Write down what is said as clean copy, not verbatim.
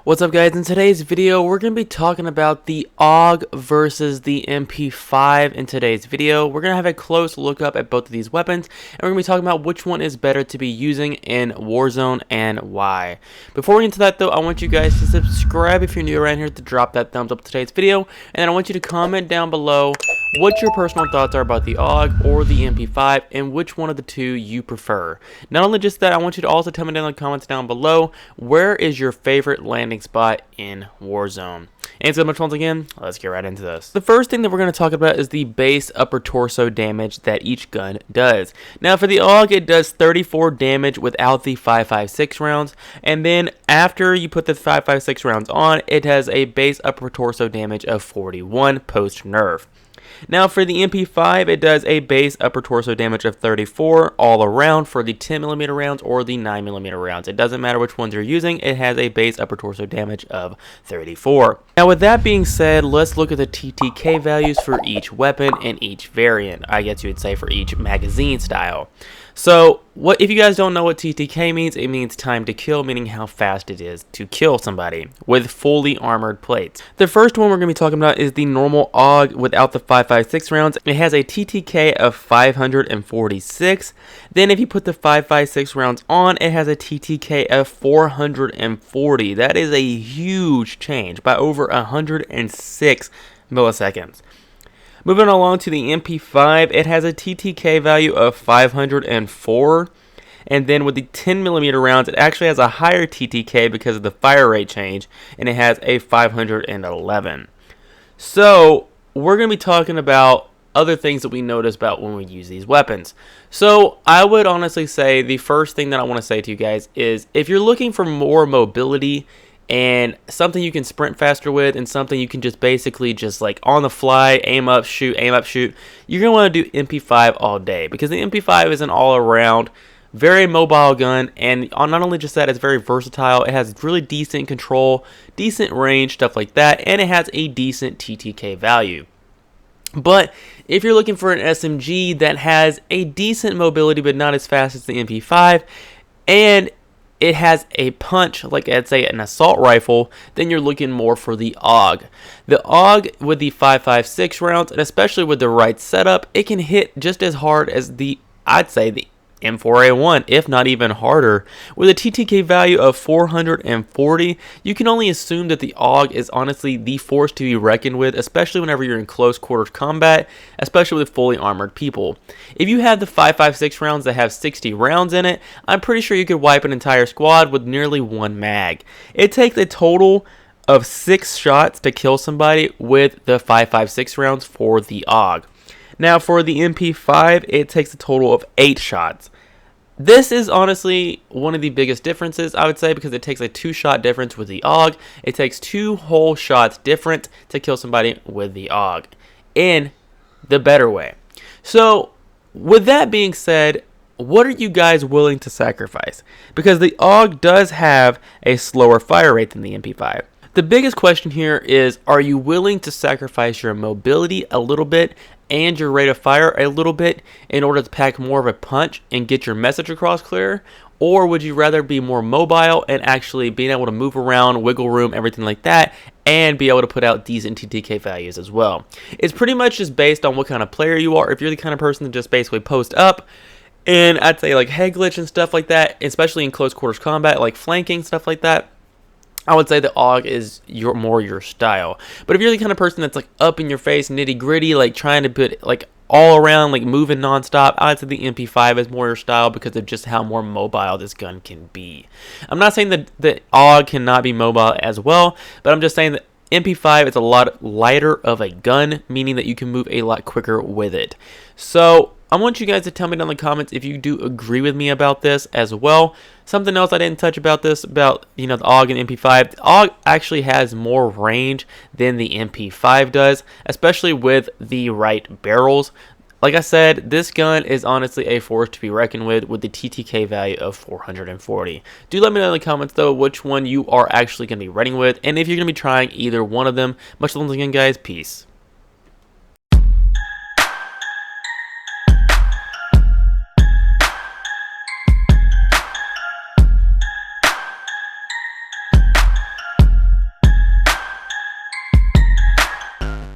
What's up guys, in today's video we're going to be talking about the AUG versus the MP5. In today's video we're going to have a close look up at both of these weapons, and we're going to be talking about which one is better to be using in Warzone and why. Before we get into that though, I want you guys to subscribe if you're new around here, to drop that thumbs up to today's video, and then I want you to comment down below what your personal thoughts are about the AUG or the MP5 and which one of the two you prefer. Not only just that, I want you to also tell me down in the comments down below, where is your favorite landing spot in Warzone? And so much once again, let's get right into this. The first thing that we're going to talk about is the base upper torso damage that each gun does. Now for the AUG, it does 34 damage without the 5.56 rounds, and then after you put the 5.56 rounds on, it has a base upper torso damage of 41 post nerf. Now for the MP5, it does a base upper torso damage of 34 all around for the 10mm rounds or the 9mm rounds. It doesn't matter which ones you're using, it has a base upper torso damage of 34. Now with that being said, let's look at the TTK values for each weapon and each variant. I guess you would say for each magazine style. So, if you guys don't know what TTK means, it means time to kill, meaning how fast it is to kill somebody with fully armored plates. The first one we're going to be talking about is the normal AUG without the 5.56 rounds. It has a TTK of 546. Then if you put the 5.56 rounds on, it has a TTK of 440. That is a huge change by over 106 milliseconds. Moving along to the MP5, it has a TTK value of 504, and then with the 10mm rounds, it actually has a higher TTK because of the fire rate change, and it has a 511. So, we're going to be talking about other things that we notice about when we use these weapons. So, I would honestly say the first thing that I want to say to you guys is, if you're looking for more mobility and something you can sprint faster with, and something you can just basically just like on the fly, aim up, shoot, you're going to want to do MP5 all day, because the MP5 is an all-around, very mobile gun, and not only just that, it's very versatile. It has really decent control, decent range, stuff like that, and it has a decent TTK value. But if you're looking for an SMG that has a decent mobility but not as fast as the MP5, and it has a punch, like I'd say an assault rifle, then you're looking more for the AUG. The AUG with the 5.56 rounds, and especially with the right setup, it can hit just as hard as I'd say the M4A1, if not even harder. With a TTK value of 440, you can only assume that the AUG is honestly the force to be reckoned with, especially whenever you're in close quarters combat, especially with fully armored people. If you have the 5.56 rounds that have 60 rounds in it, I'm pretty sure you could wipe an entire squad with nearly one mag. It takes a total of 6 shots to kill somebody with the 5.56 rounds for the AUG. Now for the MP5, it takes a total of 8 shots. This is honestly one of the biggest differences, I would say, because it takes a 2-shot difference with the AUG. It takes 2 whole shots different to kill somebody with the AUG in the better way. So with that being said, what are you guys willing to sacrifice? Because the AUG does have a slower fire rate than the MP5. The biggest question here is, are you willing to sacrifice your mobility a little bit and your rate of fire a little bit in order to pack more of a punch and get your message across clearer? Or would you rather be more mobile and actually being able to move around, wiggle room, everything like that, and be able to put out decent TTK values as well? It's pretty much just based on what kind of player you are. If you're the kind of person that just basically post up, and I'd say like head glitch and stuff like that, especially in close quarters combat, like flanking, stuff like that, I would say the AUG is more your style. But if you're the kind of person that's like up in your face, nitty gritty, like trying to put like all around, like moving nonstop, I'd say the MP5 is more your style because of just how more mobile this gun can be. I'm not saying that the AUG cannot be mobile as well, but I'm just saying that MP5 is a lot lighter of a gun, meaning that you can move a lot quicker with it. So I want you guys to tell me down in the comments if you do agree with me about this as well. Something else I didn't touch about this, about the AUG and MP5. The AUG actually has more range than the MP5 does, especially with the right barrels. Like I said, this gun is honestly a force to be reckoned with the TTK value of 440. Do let me know in the comments though which one you are actually going to be running with, and if you're going to be trying either one of them. Much love again, guys. Peace.